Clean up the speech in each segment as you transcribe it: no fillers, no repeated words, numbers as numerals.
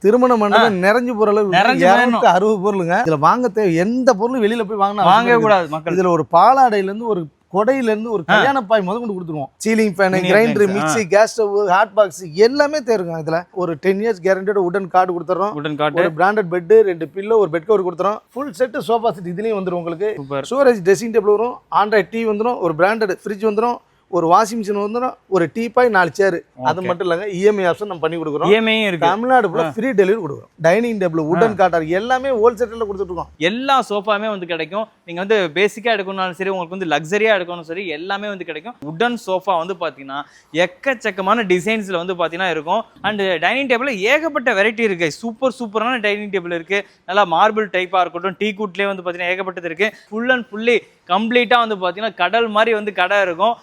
திருமண மண்டபம் நிறைஞ்சு போற அளவுக்கு 260 பொருளுங்க. இதுல வாங்க தேவை எந்த பொருளும் வெளியில போய் வாங்க கூடாது மக்கள். இதுல ஒரு பாலாடையில இருந்து ஒரு கொடையில இருந்து ஒரு கல்யாண பாய் முதல் கொண்டு கொடுத்துருவோம். Ceiling fan, grinder, mixie, gas stove, hot box எல்லாமே தேருங்க. இதுல ஒரு 10 years கேரண்டட் உடன் கார்டு கொடுத்துறோம். ஒரு பிராண்டட் பெட், 2 பில்லோ, ஒரு பெட் கவர் கொடுத்துறோம். ஃபுல் செட் சோஃபா செட் இதுலயும் வந்துரும் உங்களுக்கு. ஸ்டோரேஜ் ட்ரெஸ்ஸிங் டேபிள் வரும், ஆண்ட்ராய்ட் டிவி வந்துரும், ஒரு பிராண்டட் ஃப்ரிட்ஜ் வந்துரும், ஒரு வாஷிங் மிஷின் வந்துடும், ஒரு டீபாய், 4 சேர். அது மட்டும் இல்லங்க, இஎம்ஐ ஆப்ஷன் நம்ம பண்ணி கொடுக்குறோம். இஎம்ஐ இருக்கு. தமிழ்நாடு ஃபுல்லா ஃப்ரீ டெலிவரி கொடுக்குறோம். டைனிங் டேபிள், உடன் காட்டர் எல்லாமே ஹோல் செட்ல கொடுத்துட்டு இருக்கோம். எல்லா சோஃபாமே வந்து கிடைக்கும். நீங்க வந்து பேசிக்கா எடுக்கணும்னாலும் சரி, உங்களுக்கு வந்து லக்ஸரியா எடுக்கணும் சரி, எல்லாமே வந்து கிடைக்கும். உடன் சோஃபா வந்து பாத்தீங்கன்னா எக்கச்சக்கமான டிசைன்ஸ்ல வந்து பாத்தீங்கன்னா இருக்கும். அண்ட் டைனிங் டேபிள்ல ஏகப்பட்ட வெரைட்டி இருக்கு. சூப்பரான டைனிங் டேபிள் இருக்கு. நல்லா மார்பிள் டைப்பா இருக்கட்டும், டீ குட்லயே வந்து பாத்தீங்கன்னா ஏகப்பட்டது இருக்கு. ஃபுல் அண்ட் ஃபுல்லி கம்ப்ளீட்டா வந்து பாத்தீங்கன்னா கடல் மாதிரி வந்து கடை இருக்கும்.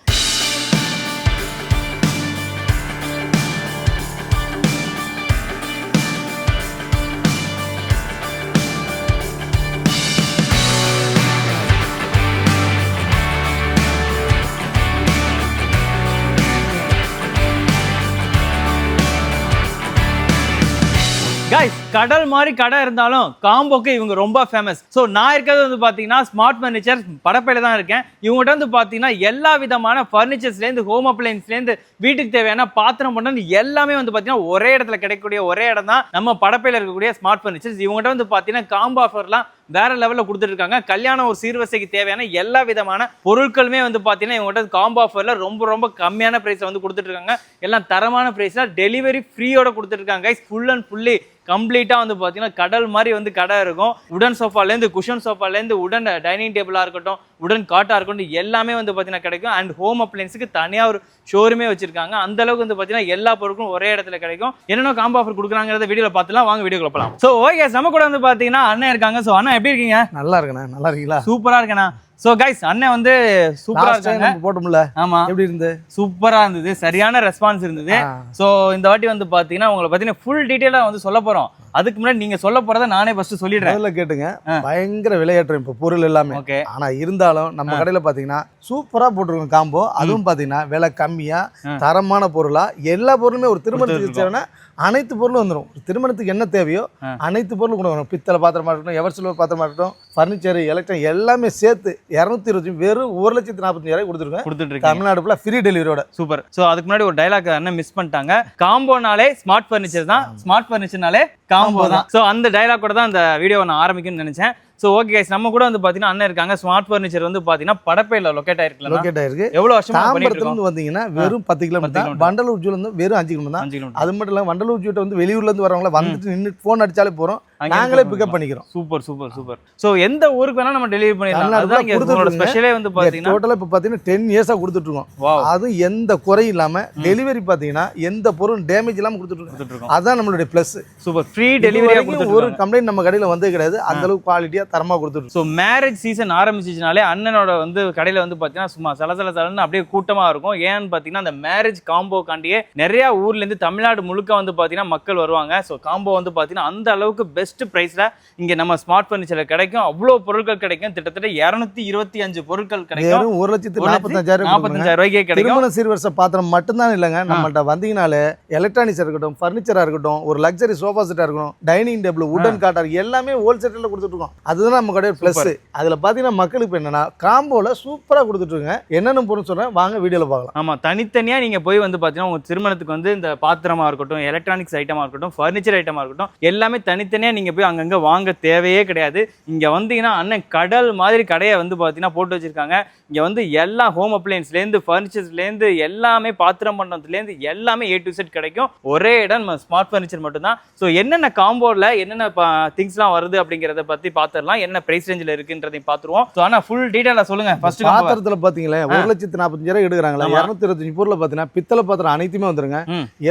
கைஸ், கடல் மாதிரி கடை இருந்தாலும் காம்போக்கு இவங்க ரொம்ப ஃபேமஸ். ஸோ நான் இருக்கிறது வந்து பார்த்தீங்கன்னா ஸ்மார்ட் ஃபர்னிச்சர் படப்பையில தான் இருக்கேன். இவங்ககிட்ட வந்து பார்த்தீங்கன்னா எல்லா விதமான ஃபர்னிச்சர்ஸ்லேருந்து, ஹோம் அப்ளையன்ஸ்லேருந்து, வீட்டுக்கு தேவையான பாத்திரம் பண்ணு எல்லாமே வந்து பார்த்தீங்கன்னா ஒரே இடத்துல கிடைக்கக்கூடிய ஒரே இடம் தான் நம்ம படப்பையில் இருக்கக்கூடிய ஸ்மார்ட் ஃபர்னிச்சர்ஸ். இவங்ககிட்ட வந்து பார்த்தீங்கன்னா காம்போ ஆஃபர்லாம் வேற லெவலில் கொடுத்துட்டு இருக்காங்க. கல்யாணம் ஒரு சீர்வரிசைக்கு தேவையான எல்லா விதமான பொருட்களுமே வந்து பார்த்தீங்கன்னா இவங்ககிட்ட காம்போ ஆஃபர்ல ரொம்ப கம்மியான பிரைஸ்ல வந்து கொடுத்துட்டு இருக்காங்க. எல்லாம் தரமான பிரைஸ்ல டெலிவரி ஃப்ரீயோட கொடுத்துட்டு இருக்காங்க. கைஸ், ஃபுல் அண்ட் ஃபுல்லி கம்ப்ளீட்டா வந்து பாத்தீங்கன்னா கடல் மாதிரி வந்து கடை இருக்கும். உடன் சோஃபால இருந்து, குஷன் சோஃபால இருந்து, உடன் டைனிங் டேபிளா இருக்கட்டும், உடன் காட்டா இருக்கட்டும், எல்லாமே வந்து பாத்தீங்கன்னா கிடைக்கும். அண்ட் ஹோம் அப்ளையன்ஸுக்கு தனியா ஒரு ஷோரூமே வச்சிருக்காங்க. அந்த அளவுக்கு வந்து பாத்தீங்கன்னா எல்லா பொருட்களும் ஒரே இடத்துல கிடைக்கும். என்னென்ன காம்போ ஆஃபர் கொடுக்குறாங்கிறத வீடியோல பார்த்துலாம். வாங்க வீடியோக்குள்ள போலாம். சோ ஓகே, நம்ம கூட வந்து பாத்தீங்கன்னா அண்ணன் இருக்காங்க. சோ அண்ணா எப்படி இருக்கீங்க? நல்லா இருக்கேண்ணா. நல்லா இருக்கீங்களா? சூப்பரா இருக்கேண்ணா. சோ கைஸ், அண்ணன் வந்து சூப்பரா இருக்காங்க. போட்டோம்ல. ஆமா, எப்படி இருந்து? சூப்பரா இருந்தது. சரியான ரெஸ்பான்ஸ் இருந்தது. சோ இந்த வாட்டி வந்து பாத்தீங்கன்னா உங்களை பத்தின ஃபுல் டீடைலா வந்து சொல்ல போறோம். அதுக்கு முன்னாடி நீங்க சொல்ல போறத நானே ஃபர்ஸ்ட் சொல்லிடுறேன். முதல்ல கேட்டுங்க. பயங்கர விலையேற்றம் இப்ப பொருள் எல்லாமே. ஆனா இருந்தாலும் நம்ம கடையில பாத்தீங்கன்னா சூப்பரா போட்டிருக்கோம் காம்போ. அதுவும் பாத்தீங்கன்னா விலை கம்மியா, தரமான பொருளா, எல்லா பொருளுமே ஒரு திருமணத்துக்கு தேவையான அனைத்து பொருளும் வந்துடும். திருமணத்துக்கு என்ன தேவையோ அனைத்து பொருளும் கூட வரும். பித்தளை பாத்திரமா இருக்கட்டும், எவர் சில்வர் பாத்திரமா இருக்கட்டும், பர்னிச்சர், எலக்ட்ரானிக் எல்லாமே சேர்த்து 220 வெறும் 1,45,000 கொடுத்துருக்கேன். தமிழ்நாடு ஃபுல்லா ஃப்ரீ டெலிவரியோட. சூப்பர். சோ அதுக்கு முன்னாடி ஒரு டைலாக் என்ன மிஸ் பண்ணிட்டாங்க. காம்போனாலே ஸ்மார்ட் ஃபர்னிச்சர் தான், ஸ்மார்ட் ஃபர்னிச்சர்னாலே காம்போ தான். சோ அந்த டைலாக்கோட தான் அந்த வீடியோவை நான் ஆரம்பிக்கணும்னு நினைச்சேன். சோ ஓகே கைஸ், நம்ம கூட வந்து பாத்தீங்கன்னா அண்ணன் இருக்காங்க. ஸ்மார்ட் ஃபர்னிச்சர் வந்து பாத்தீங்கன்னா படப்பையில லொகேட் ஆயிருக்கு. எவ்வளவு வருஷமா பண்ணிட்டு இருக்கோம்? வந்தீங்கன்னா வெறும் 10 கிலோமீட்டர் தான். வண்டலூர் ஜூல இருந்து வெறும் 5 கிலோமீட்டர் தான். அது மட்டும் இல்ல, வண்டலூர் ஜூட்ட வந்து வெளியூர்ல இருந்து வரவங்கள வந்துட்டு நின்னு போன் அடிச்சாலே போறோம், நாங்களே பிக்கப் பண்ணிக்கிறோம். சூப்பர். சோ எந்த ஊருக்கு வேணா நம்ம டெலிவரி பண்ணிடலாம். அதுதான் இங்க ஸ்பெஷலே வந்து பாத்தீங்கன்னா டோட்டலா இப்ப பாத்தீங்கன்னா 10 இயர்ஸா கொடுத்துட்டு இருக்கோம். அதுவும் எந்த குறையும் இல்லாம டெலிவரி பாத்தீங்கன்னா எந்த பொருள் டேமேஜ் இல்லாம கொடுத்துட்டு இருக்கோம். அதான் நம்மளுடைய பிளஸ். சூப்பர். ஃப்ரீ டெலிவரியா கொடுத்துட்டு ஒரு கம்ப்ளைண்ட் நம்ம கடையில வந்தே கிடையாது. அந்த அளவுக்கு குவாலிட்டியா தரமா கொடுத்துட்டு. சோ மேரேஜ் சீசன் ஆரம்பிச்சிச்சுனாலே அண்ணனோட வந்து கடையில வந்து பாத்தீங்கன்னா சும்மா சலசலன்னு அப்படியே கூட்டமா இருக்கும். ஏன்னு பாத்தீங்கன்னா அந்த மேரேஜ் காம்போ காண்டியே நிறைய ஊர்ல இருந்து தமிழ்நாடு முழுக்க வந்து பாத்தீங்கன்னா மக்கள் வருவாங்க. சோ காம்போ வந்து பாத்தீங்கன்னா அந்த அளவுக்கு பெஸ்ட் பிரைஸ்ல இங்க நம்ம ஸ்மார்ட் ஃபர்னிச்சர்ல கிடைக்கும். அவ்வளவு பொருட்கள் கிடைக்கும். கிட்டத்தட்ட 225 பொருட்கள் கிடைக்கும். 1,45,000 ரூபாய்க்கே கிடைக்கும். திருமண சீர்வரிசை பாத்திரம் மட்டும்தான் இல்லைங்க. நம்மள்ட்ட வந்தீங்கனாலே எலக்ட்ரானிக்ஸ் இருக்கட்டும், பர்னிச்சரா இருக்கட்டும், ஒரு லக்ஸரி சோஃபா செட்டா இருக்கட்டும், டைனிங் டேபிள், உடன் காட்டர் எல்லாமே ஹோல் செட்ல கொடுத்துட்டு இருக்கோம். அதுதான் நம்ம கடையோட பிளஸ். அதுல பாத்தீங்கன்னா மக்களுக்கு என்னன்னா காம்போல சூப்பரா கொடுத்துட்டு இருங்க. என்னென்ன பொருள் சொல்றேன் வாங்க வீடியோல பார்க்கலாம். ஆமா, தனித்தனியா நீங்க போய் வந்து பாத்தீங்கன்னா உங்க திருமணத்துக்கு வந்து இந்த பாத்திரமா இருக்கட்டும், எலக்ட்ரானிக்ஸ் ஐட்டமா இருக்கட்டும், ஃபர்னிச்சர் ஐட்டமா இருக்கட்டும், எல்லாமே தனித்தனியா நீங்க போய் அங்கங்க வாங்க தேவையே கிடையாது. இங்க வந்தீங்கன்னா அண்ணன் கடல் மாதிரி கடையை வந்து பாத்தீங்கன்னா போட்டு வச்சிருக்காங்க. இங்க வந்து எல்லா ஹோம் அப்ளையன்ஸ்ல இருந்து, ஃபர்னிச்சர்ஸ்ல இருந்து, எல்லாமே பாத்திரம் பண்டத்துல இருந்து எல்லாமே A to Z கிடைக்கும். ஒரே இடம் நம்ம ஸ்மார்ட் ஃபர்னிச்சர் மட்டும் தான். சோ என்னென்ன காம்போல என்னென்ன திங்ஸ்லாம் வருது அப்படிங்கறத பத்தி பாத்துறலாம். என்ன பிரைஸ் ரேஞ்சில இருக்குன்றதையும் பாத்துருவோம். சோ ஆனா ஃபுல் டீடைலா சொல்லுங்க. ஃபர்ஸ்ட் பாத்திரத்துல பாத்தீங்களா 1,45,000 எடுக்கறாங்களா? 225 பொருள்ல பாத்தீங்கன்னா பித்தளை பாத்திரம் அனைத்துமே வந்துருங்க.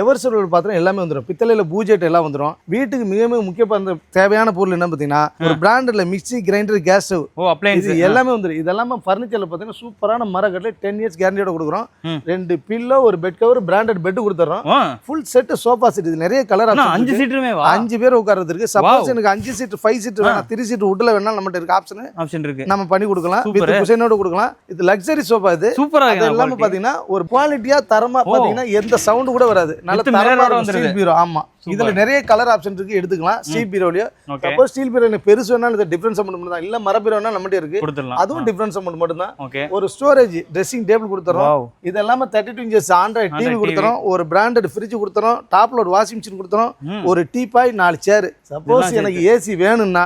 எவர் சில்வர் பாத்திரம் எல்லாமே வந்துரும். பித்தளையில பூஜெட் எல்லாம் வந்துரும். வீட்டுக்கு மிக முக்கிய தேவையான பொருள் என்ன பாத்தீங்கன்னா ஒரு பிராண்டட்ல mixie, grinder, gas stove, appliances எல்லாமே வந்துரும். இதெல்லாம் ஃபர்னிச்சர்ல பாத்தீங்கன்னா சூப்பரான மரக்கட்டை 10 இயர்ஸ் கேரண்டியோட கொடுக்குறோம். 2 பில்லோ, ஒரு பெட் கவர், பிராண்டட் பெட் கொடுத்துறோம். Full set sofa set. இது நிறைய கலர் ஆப்ஷன். 5 சீட்டுமே 5 பேர் உட்கார்றதுக்கு. சப்போஸ் எனக்கு 5 சீட் 5 சீட் வேணா 3 சீட் உட்ல வேணா நம்மட்ட இருக்க ஆப்ஷன் இருக்கு. நம்ம பண்ணி கொடுக்கலாம். வித் குஷனோட கொடுக்கலாம். இது லக்ஸரி சோஃபா. இது சூப்பரா இருக்கு. அதெல்லாம் பாத்தீங்கன்னா ஒரு குவாலிட்டியா தரமா பாத்தீங்கன்னா எந்த சவுண்ட் கூட வராது. நல்ல தரமான ஸ்டீல் பீரோ. ஆமா, இதுல நிறைய கலர் ஆப்ஷன் இருக்கு, எடுத்துக்கலாம். ஸ்டீல் பீரோலயே சப்போஸ் ஸ்டீல் பீரோ எனக்கு பெருசு வேணாலும் இது டிஃபரன்ஸ் அமௌண்ட் தான், இல்ல மர பீரோனா நம்மகிட்ட இருக்கு, அதுவும் டிஃபரன்ஸ் அமௌண்ட் மட்டும் தான். ஒரு ஸ்டோரேஜ் ட்ரெஸ்ஸிங் டேபிள் கொடுத்துறோம். இது எல்லாமே 32 இன்ச்சஸ் ஆண்ட்ராய்ட் டிவி கொடுத்துறோம். ஒரு பிராண்டட் ஃப்ரிட்ஜ் கொடுத்துறோம். டாப்ல ஒரு வாஷிங் மிஷின் கொடுத்துறோம். ஒரு டீபாய் 4 சேர். சப்போஸ் எனக்கு ஏசி வேணும்னா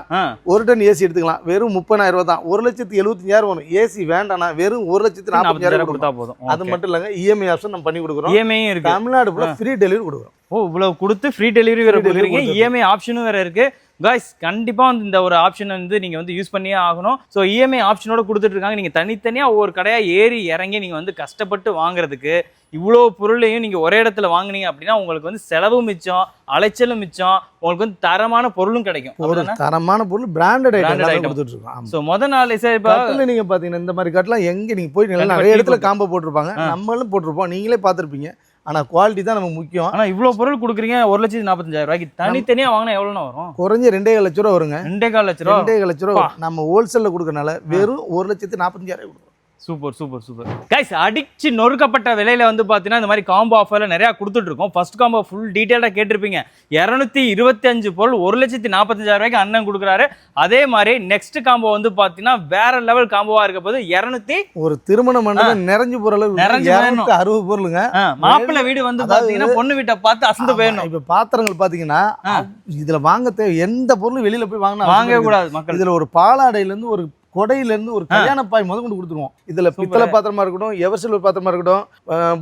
ஒரு டன் ஏசி எடுத்துக்கலாம். வெறும் 30,000 ரூபாய் தான். 1,75,000 வரும். ஏசி வேண்டாம்னா வெறும் 1,40,000 கொடுத்தா போதும். அது மட்டும் இல்லங்க, இஎம்ஐ ஆப்ஷன் நம்ம பண்ணி கொடுக்குறோம். இஎம்ஐ இருக்கு. தமிழ்நாடு ஃபுல்லா ஃப்ரீ டெலிவரி கொடுக்குறோம். இவ்வளவு கொடுத்து ஃப்ரீ டெலிவரி வேற கொடுக்குறீங்க. இஎம்ஐ ஆப்ஷனும் வேற இருக்கு. காய்ஸ் கண்டிப்பா வந்து இந்த ஒரு ஆப்ஷன் வந்து நீங்க வந்து யூஸ் பண்ணியே ஆகணும். ஸோ இஎம்ஐ ஆப்ஷனோட கொடுத்துட்டு இருக்காங்க. நீங்க தனித்தனியா ஒவ்வொரு கடையா ஏறி இறங்கி நீங்க வந்து கஷ்டப்பட்டு வாங்குறதுக்கு இவ்வளோ பொருளையும் நீங்க ஒரே இடத்துல வாங்குனீங்க அப்படின்னா உங்களுக்கு வந்து செலவும் மிச்சம், அலைச்சலும் மிச்சம், உங்களுக்கு வந்து தரமான பொருளும் கிடைக்கும். ஒரு தரமான பொருள் பிராண்டட் ஐட்டம் கொடுத்துட்டு இருக்கோம். ஸோ முதல் நாள் கட்டில் நீங்க பாத்தீங்கன்னா இந்த மாதிரி கட்டலாம் எங்க நீங்க போய் நிறைய இடத்துல காம்போ போட்டிருப்பாங்க, நம்மளும் போட்டிருப்போம், நீங்களே பார்த்துருப்பீங்க. ஆனா குவாலிட்டி தான் நமக்கு முக்கியம். ஆனா இவ்வளவு பொருள் கொடுக்குறீங்க 1,45,000 ரூபாய்க்கு. தனித்தனியா வாங்கினா எவ்வளவு வரும்? குறைஞ்ச 2,5 லட்சம் ரூபா வருங்க. 2,4 லட்சம் ரூபா. 2,5 லட்சம் ரூபா நம்ம ஹோல்சேல்ல கொடுக்கறனால வெறும் 1,45,000 கொடுக்குறோம். Super super super guys. அடிச்சு நொறுக்கப்பட்ட விலையில வந்து பாத்தீங்கன்னா இந்த மாதிரி காம்போ ஆஃபர்ல நிறைய கொடுத்துட்டு இருக்கோம். ஃபர்ஸ்ட் காம்போ ஃபுல் டீடைலா கேட்டிருப்பீங்க. 225 பொருள் 1,45,000 ரூபாய்க்கு அண்ணன் கொடுக்குறாரு. அதே மாதிரி நெக்ஸ்ட் காம்போ வந்து பாத்தீங்கன்னா வேற லெவல் காம்போவா இருக்க போது 200 ஒரு திருமண மண்டபம் நிறைஞ்சு போற அளவு 260 பொருளுங்க. மாப்பிள்ளை வீடு வந்து பாத்தீங்கன்னா பொண்ணு வீட்டை பார்த்து அசந்து போயிடணும். இப்ப பாத்திரங்கள் பாத்தீங்கன்னா இதுல வாங்க தேவை எந்த பொருளும் வெளியில போய் வாங்கவே கூடாது மக்கள். இதுல ஒரு பாலாடையில இருந்து ஒரு கொடையில இருந்து ஒரு கல்யாண பாய் முதல் கொண்டு கொடுத்துருவோம். இதுல பித்தளை பாத்திரமா இருக்கட்டும், எவர்சில்வர் பாத்திரமா இருக்கட்டும்,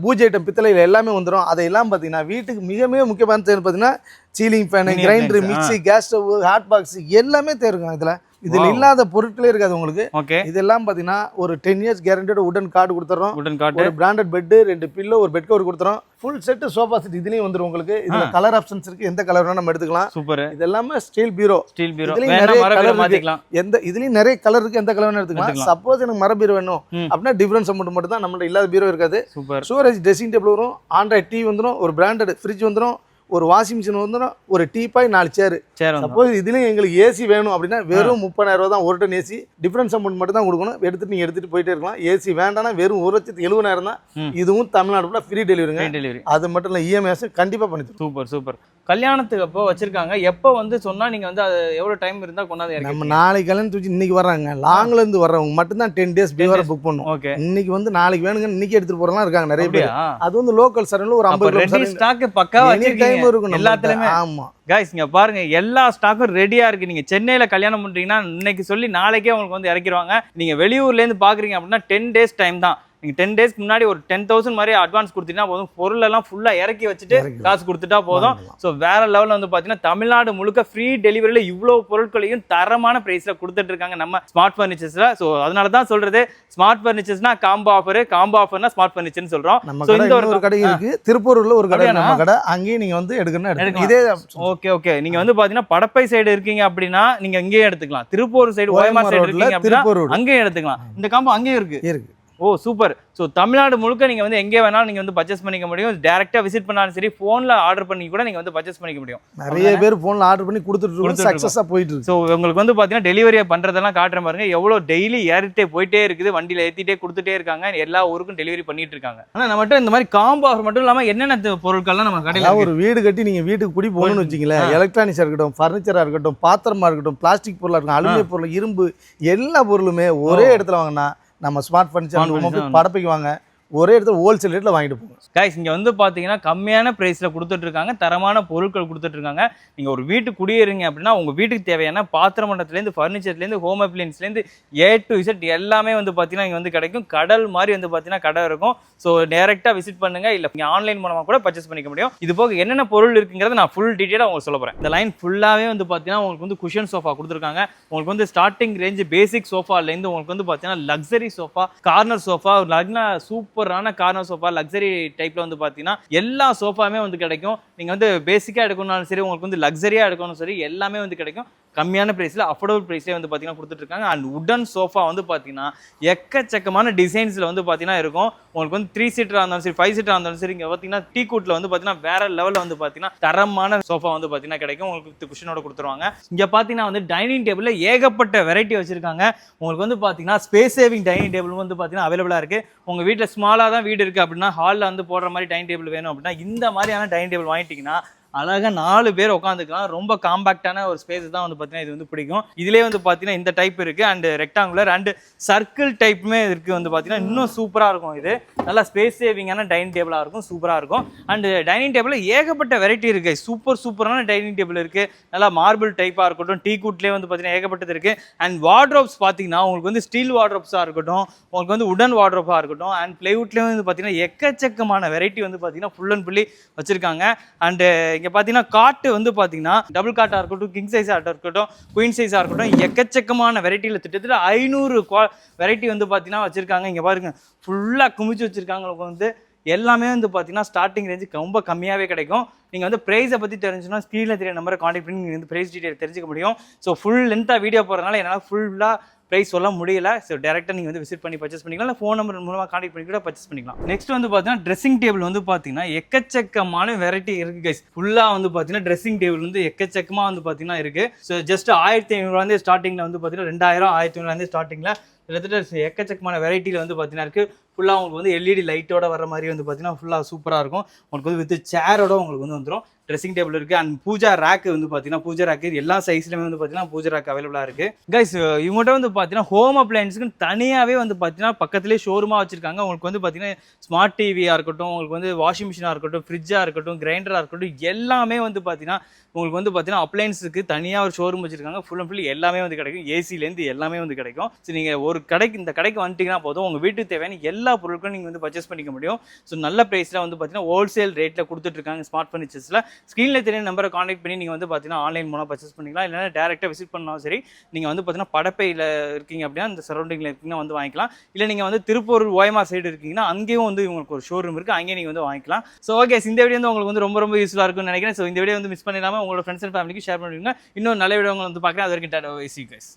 பூஜை ஐட்டம் பித்தளையில எல்லாமே வந்துடும். அதையெல்லாம் பாத்தீங்கன்னா வீட்டுக்கு மிக மிக முக்கியமான தேவை பாத்தீங்கன்னா ceiling fan, grinder, mixie, gas stove, hot box எல்லாமே தேவைங்க. இதுல இல்லாத பொருட்களே இருக்காது உங்களுக்கு. இதெல்லாம் பாத்தீங்கன்னா ஒரு 10 இயர்ஸ் கேரண்டட் உடன் கார்டு கொடுத்துறோம். ஒரு பிராண்டட் பெட், 2 பில்லோ, ஒரு பெட் கவர் கொடுத்துறோம். ஃபுல் செட் சோஃபா செட் இதுலயும் வந்துரும் உங்களுக்கு. இதுல கலர் ஆப்ஷன்ஸ் இருக்கு, எந்த கலர் வேணா நம்ம எடுத்துக்கலாம். சூப்பர். இது எல்லாமே ஸ்டீல் பீரோ. இதுலயும் நிறைய கலர் மாத்திக்கலாம். இதுலயும் நிறைய கலர் இருக்கு, எந்த கலர் வேணா எடுத்துக்கலாம். சப்போஸ் எனக்கு மர பீரோ வேணும் அப்படின்னா டிஃபரன்ஸ் அமௌண்ட் மட்டும் தான், நம்மள்ட்ட இல்லாத பீரோ இருக்காது. ஸ்டோரேஜ் ட்ரெஸ்ஸிங் டேபிள் வரும், ஆண்ட்ராய்ட் டிவி வந்துடும், ஒரு பிராண்டட் ஃப்ரிட்ஜ் வந்துடும், ஒரு வாஷிங் மிஷின் வந்துடும், ஒரு டீபாய் 4 சேர். சப்போஸ் இதுலயும் எங்களுக்கு ஏசி வேணும் அப்படின்னா வெறும் 30,000 ரூபா தான் ஒரு டன் ஏசி. டிஃபரன்ஸ் அமௌண்ட் மட்டும் தான் கொடுக்கணும். எடுத்துட்டு நீங்க எடுத்துட்டு போயிட்டே இருக்கலாம். ஏசி வேண்டாம்னா வெறும் 1,70,000 தான். இதுவும் தமிழ்நாடு ஃபுல்லா ஃப்ரீ டெலிவரிங்க. அது மட்டும் இல்ல இஎம்ஐ கண்டிப்பா பண்ணி தருவோம். Super super. கல்யாணத்துக்கு அப்போ வச்சிருக்காங்க. எப்போ வந்து சொன்னா நீங்க வந்து அது எவ்வளவு டைம் இருந்தா கொண்டாந்து நம்ம நாளைக்கு கல்யாணம் தூக்கி இன்னைக்கு வர்றாங்க, லாங்ல இருந்து வர்றவங்க மட்டும் தான் 10 டேஸ் பிஃபோர் புக் பண்ணுவோம். இன்னைக்கு வந்து நாளைக்கு வேணுங்க இன்னைக்கு எடுத்துட்டு போறலாம் இருக்காங்க நிறைய பேர். அது வந்து லோக்கல் சரண்ல ஒரு 50 கிலோமீட்டர் ஸ்டாக் பக்கா வச்சிருக்கீங்க. எல்லாத்துலயுமே. ஆமா गाइस இங்க பாருங்க எல்லா ஸ்டாக்கும் ரெடியா இருக்கு. நீங்க சென்னையில கல்யாணம் பண்றீங்கன்னா இன்னைக்கு சொல்லி நாளைக்கே உங்களுக்கு வந்து இறக்கிடுவாங்க. நீங்க வெளியூர்ல இருந்து பாக்குறீங்க அப்படின்னா 10 டேஸ் டைம் தான். நீங்க 10 டேஸ்க்கு முன்னாடி ஒரு 10,000 மாதிரி அட்வான்ஸ் கொடுத்தீங்கன்னா போதும். பொருள் எல்லாம் ஃபுல்லா இறக்கி வச்சுட்டு காசு கொடுத்துட்டா போதும். ஸோ வேற லெவலில் வந்து பாத்தீங்கன்னா தமிழ்நாடு முழுக்க ஃப்ரீ டெலிவரியில இவ்வளவு பொருட்களையும் தரமான பிரைஸ்ல கொடுத்துட்டு இருக்காங்க நம்ம ஸ்மார்ட் ஃபர்னிச்சர்ஸ்ல. ஸோ அதனால தான் சொல்றது ஸ்மார்ட் ஃபர்னிச்சர்ஸ்னா காம்போ ஆஃபர்னா ஸ்மார்ட் ஃபர்னிச்சர்னு சொல்றோம். ஸோ இந்த ஒரு கடை இருக்கு திருப்பூர்ல ஒரு கடை, நம்ம கடை அங்கேயும் நீங்க வந்து எடுக்கணும். இதே ஓகே நீங்க வந்து பாத்தீங்கன்னா படப்பை சைடு இருக்கீங்க அப்படின்னா நீங்க இங்கேயே எடுத்துக்கலாம். திருப்பூர் சைடு ஓயமா சைடு இருக்கீங்க அப்படின்னா அங்கேயும் எடுத்துக்கலாம். இந்த காம்போ அங்கேயும் இருக்கு. ஓ சூப்பர். ஸோ தமிழ்நாடு முழுக்க நீங்கள் வந்து எங்கே வேணாலும் நீங்கள் வந்து பர்ச்சேஸ் பண்ணிக்க முடியும். டேரெக்டாக விசிட் பண்ணாலும் சரி, ஃபோனில் ஆர்டர் பண்ணி கூட நீங்கள் வந்து பர்ச்சேஸ் பண்ணிக்க முடியும். நிறைய பேர் ஃபோனில் ஆர்டர் பண்ணி கொடுத்துட்டு சக்ஸஸாக போயிட்டு இருக்கு. ஸோ உங்களுக்கு வந்து பார்த்தீங்கன்னா டெலிவரியை பண்ணுறதெல்லாம் காட்டுற பாருங்க எவ்வளோ டெய்லி ஏறிட்டே போயிட்டே இருக்குது. வண்டியில் ஏற்றிட்டே கொடுத்துட்டே இருக்காங்க. எல்லா ஊருக்கும் டெலிவரி பண்ணிட்டு இருக்காங்க. ஆனால் நம்மகிட்ட இந்த மாதிரி காம்போ ஆஃபர் மட்டும் இல்லாமல் என்னென்ன பொருட்கள்லாம் நம்ம கடையில் ஒரு வீடு கட்டி நீங்கள் வீட்டுக்கு குடி போகணும்னு வச்சிங்களேன், எலக்ட்ரானிக்ஸாக இருக்கட்டும், ஃபர்னிச்சராக இருக்கட்டும், பாத்திரமா இருக்கட்டும், பிளாஸ்டிக் பொருளாக இருக்கட்டும், அலுமினிய பொருள், இரும்பு எல்லா பொருளுமே ஒரே இடத்துல வாங்கினா நம்ம ஸ்மார்ட் ஃபர்னிச்சர் படப்பைக்கு வாங்க ஒரே இடத்துல ஹோல்சேல் ரேட்ல வாங்கிட்டு போங்க. கைஸ் இங்க வந்து பாத்தீங்கன்னா கம்மியான பிரைஸ்ல கொடுத்துட்டு இருக்காங்க, தரமான பொருட்கள் கொடுத்துட்டு இருக்காங்க. நீங்க ஒரு வீட்டு குடியேறீங்க அப்படின்னா உங்க வீட்டுக்கு தேவையான பாத்திர மண்டலத்துல இருந்து ஃபர்னிச்சர்ல இருந்து ஹோம் அப்ளையன்ஸ்ல இருந்து A to Z எல்லாமே வந்து பாத்தீங்கன்னா இங்க வந்து கிடைக்கும். கடல் மாதிரி வந்து பாத்தீங்கன்னா கடை இருக்கும். ஸோ டைரக்டா விசிட் பண்ணுங்க, இல்ல நீங்க ஆன்லைன் மூலமா கூட பர்ச்சேஸ் பண்ணிக்க முடியும். இது போக என்னென்ன பொருள் இருக்குங்கிறத நான் ஃபுல் டீடைலா உங்களுக்கு சொல்ல போறேன். இந்த லைன் ஃபுல்லாவே வந்து பாத்தீங்கன்னா உங்களுக்கு வந்து குஷன் சோஃபா கொடுத்துருக்காங்க. உங்களுக்கு வந்து ஸ்டார்டிங் ரேஞ்ச் பேசிக் சோஃபால இருந்து உங்களுக்கு வந்து பாத்தீங்கன்னா லக்ஸரி சோஃபா, கார்னர் சோஃபா, சூப்பரான கார்னர் சோஃபா, லக்ஸரி டைப்ல வந்து பாத்தீங்கன்னா எல்லா சோஃபாமே வந்து கிடைக்கும். நீங்க வந்து பேசிக்கா எடுக்கணும்னாலும் சரி, உங்களுக்கு வந்து லக்ஸரியா எடுக்கணும் சரி, எல்லாமே வந்து கிடைக்கும். கம்மியான பிரைஸ்ல அஃபோர்டபுள் பிரைஸ்ல வந்து பாத்தீங்கன்னா கொடுத்துட்டு இருக்காங்க. அண்ட் உடன் சோஃபா வந்து பாத்தீங்கன்னா எக்கச்சக்கமான டிசைன்ஸ்ல வந்து பாத்தீங்கன்னா இருக்கும். உங்களுக்கு வந்து 3 சீட்டரா இருந்தாலும் சரி, 5 சீட்டரா இருந்தாலும் சரி, இங்க பாத்தீங்கன்னா டீ கூட்ல வந்து பாத்தீங்கன்னா வேற லெவல்ல வந்து பாத்தீங்கன்னா தரமான சோஃபா வந்து பாத்தீங்கன்னா கிடைக்கும். உங்களுக்கு குஷனோட கொடுத்துருவாங்க. இங்க பாத்தீங்கன்னா வந்து டைனிங் டேபிள்ல ஏகப்பட்ட வெரைட்டி வச்சிருக்காங்க. உங்களுக்கு வந்து பாத்தீங்கன்னா ஸ்பேஸ் சேவிங் டைனிங் டேபிள் வந்து பாத்தீங்கன்னா அவைலபிளா இருக்கு. உங்க வீட்டுல ஸ்மாலா தான் வீடு இருக்கு அப்படின்னா ஹால்ல வந்து போடுற மாதிரி டைனிங் டேபிள் வேணும் அப்படின்னா இந்த மாதிரியான டைனிங் டேபிள் வாங்கிட்டீங்கன்னா அழகாக 4 பேர் உட்காந்துக்கலாம். ரொம்ப காம்பாக்டான ஒரு ஸ்பேஸ் தான் வந்து பார்த்தீங்கன்னா இது வந்து பிடிக்கும். இதுலேயே வந்து பார்த்தீங்கன்னா இந்த டைப் இருக்குது அண்ட் ரெக்டாங்குலர் அண்ட் சர்க்கிள் டைப்புமே இருக்குது வந்து பார்த்தீங்கன்னா இன்னும் சூப்பராக இருக்கும். இது நல்லா ஸ்பேஸ் சேவிங்கான டைனிங் டேபிளாக இருக்கும், சூப்பராக இருக்கும். அண்ட் டைனிங் டேபிளில் ஏகப்பட்ட வெரைட்டி இருக்குது. சூப்பரான டைனிங் டேபிள் இருக்குது. நல்லா மார்பிள் டைப்பாக இருக்கட்டும், டீ குட்லேயே வந்து பார்த்தீங்கன்னா ஏகப்பட்டது இருக்குது. அண்ட் வார்ட்ரோப்ஸ் பார்த்தீங்கன்னா உங்களுக்கு வந்து ஸ்டீல் வார்ட்ரோப்ஸாக இருக்கட்டும், உங்களுக்கு வந்து உடன் வார்ட்ரோப்பாக இருக்கட்டும், அண்ட் பிளைவுட்லேயே வந்து பார்த்தீங்கன்னா எக்கச்சக்கமான வெரைட்டி வந்து பார்த்தீங்கன்னா ஃபுல் அண்ட் ஃபுல்லி வச்சிருக்காங்க. அண்ட் இங்கே பார்த்தீங்கன்னா காட்டு வந்து பார்த்தீங்கன்னா டபுள் காட்டாக இருக்கட்டும், கிங் சைஸாக இருக்கட்டும், குயின் சைஸாக இருக்கட்டும், எக்கச்சக்கமான வெரைட்டியில் கிட்டத்தட்ட 500 வெரைட்டி வந்து பார்த்தீங்கன்னா வச்சிருக்காங்க. இங்கே பாருங்க ஃபுல்லாக குமிச்சு வச்சிருக்காங்க. உங்களுக்கு வந்து எல்லாமே வந்து பார்த்தீங்கன்னா ஸ்டார்டிங் ரேஞ்சு ரொம்ப கம்மியாகவே கிடைக்கும். நீங்கள் வந்து ப்ரைஸை பற்றி தெரிஞ்சுன்னா ஸ்க்ரீனில் தெரிய நம்பரை காண்டாக்ட் பண்ணி நீங்கள் வந்து ப்ரைஸ் டீட்டெயில் தெரிஞ்சுக்க முடியும். ஸோ ஃபுல் லென்த்தாக வீடியோ போகிறதுனால என்னால் ஃபுல்லாக ப்ரைஸ் சொல்ல முடியல. ஸோ டேரெக்டாக நீங்கள் வந்து விசிட் பண்ணி பர்ச்சேஸ் பண்ணிக்கலாம், இல்லை ஃபோன் நம்பர் மூலமாக காண்டாக்ட் பண்ணி கூட பர்ச்சேஸ் பண்ணிக்கலாம். நெக்ஸ்ட் வந்து பார்த்தீங்கன்னா ட்ரெஸ்ஸிங் டேபிள் வந்து பார்த்தீங்கன்னா எக்கச்சக்கமான வெரைட்டி இருக்குது கைஸ். ஃபுல்லாக வந்து பார்த்தீங்கன்னா ட்ரெஸ்ஸிங் டேபிள் வந்து எக்கச்சக்கமாக வந்து பார்த்தீங்கன்னா இருக்குது. ஸோ ஜஸ்ட் 1500 ஸ்டார்டிங்கில் வந்து பார்த்தீங்கன்னா 2000 1500 ஸ்டார்டிங்கில் கிட்டத்தட்ட எக்கச்சக்கமான வெரைட்டியில் வந்து பார்த்தீங்கன்னா இருக்குது. ஃபுல்லாக உங்களுக்கு வந்து எல்இடி லைட்டோட வர மாதிரி வந்து பார்த்தீங்கன்னா ஃபுல்லாக சூப்பராக இருக்கும். உங்களுக்கு வந்து வித் சேரோட உங்களுக்கு வந்து வந்துடும். ட்ரெஸ்ஸிங் டேபிள் இருக்குது. அண்ட் பூஜா ரேக்கு வந்து பார்த்தீங்கன்னா பூஜா ரேக்கு எல்லா சைஸ்லையுமே வந்து பார்த்தீங்கன்னா பூஜா ரேக் அவைலபிளாக இருக்குது. கைஸ் இவங்கள்ட்ட வந்து பார்த்தீங்கன்னா ஹோம் அப்ளையன்ஸுக்கு தனியாகவே வந்து பார்த்தீங்கன்னா பக்கத்துலேயே ஷோரூமாக வச்சிருக்காங்க. உங்களுக்கு வந்து பார்த்தீங்கன்னா ஸ்மார்ட் டிவியாக இருக்கட்டும், உங்களுக்கு வந்து வாஷிங் மிஷினாக இருக்கட்டும், ஃப்ரிட்ஜாக இருக்கட்டும், கிரைண்டராக இருக்கட்டும், எல்லாமே வந்து பார்த்தீங்கன்னா உங்களுக்கு வந்து பார்த்தீங்கன்னா அப்ளையன்ஸுக்கு தனியாக ஒரு ஷோரூம் வச்சிருக்காங்க. ஃபுல் அண்ட் ஃபுல் எல்லாமே வந்து கிடைக்கும். ஏசிலேருந்து எல்லாமே வந்து கிடைக்கும். ஸோ நீங்கள் ஒரு கடைக்கு இந்த கடைக்கு வந்துட்டீங்கன்னா போதும், உங்கள் வீட்டுக்கு தேவையான எல்லா பொருட்களும் நீங்கள் வந்து பர்ச்சேஸ் பண்ணிக்க முடியும். ஸோ நல்ல ப்ரைஸில் வந்து பார்த்தீங்கன்னா ஹோல்சேல் ரேட்டில் கொடுத்துட்ருக்காங்க ஸ்மார்ட் ஃபர்னிச்சர்ஸில். ஸ்க்ரீனில் தெரிய நம்பரை காண்டாக்ட் பண்ணி நீங்கள் வந்து பார்த்தீங்கன்னா ஆன்லைன் மூலம் பர்ச்சேஸ் பண்ணிக்கலாம், இல்லைனா டேரெக்டாக விசிட் பண்ணாலும் சரி. நீங்கள் வந்து பார்த்தீங்கன்னா படப்பையில் இருக்கீங்க அப்படின்னா அந்த சரௌண்டிங்கில் இருக்கீங்கன்னா வந்து வாங்கிக்கலாம். இல்லை நீங்கள் வந்து திருப்பூர் ஓயமா சைடு இருக்கீங்கன்னா அங்கேயும் வந்து உங்களுக்கு ஒரு ஷோரூம் இருக்குது, அங்கேயும் நீங்கள் வந்து வாங்கிக்கலாம். ஸோ ஓகே, இந்த வீடியோ வந்து உங்களுக்கு வந்து ரொம்ப யூஸ்ஃபுல்லாக இருக்கும்னு நினைக்கிறேன். ஸோ இந்த வீடியோ வந்து மிஸ் பண்ணிடாமல் உங்களோட ஃப்ரெண்ட்ஸ் அண்ட் ஃபேமிலிக்கு ஷேர் பண்ணுவீங்க. இன்னும் நல்ல வீடியோ வந்து பார்க்குறேன். அது வரைக்கும் tata, bye, see you guys.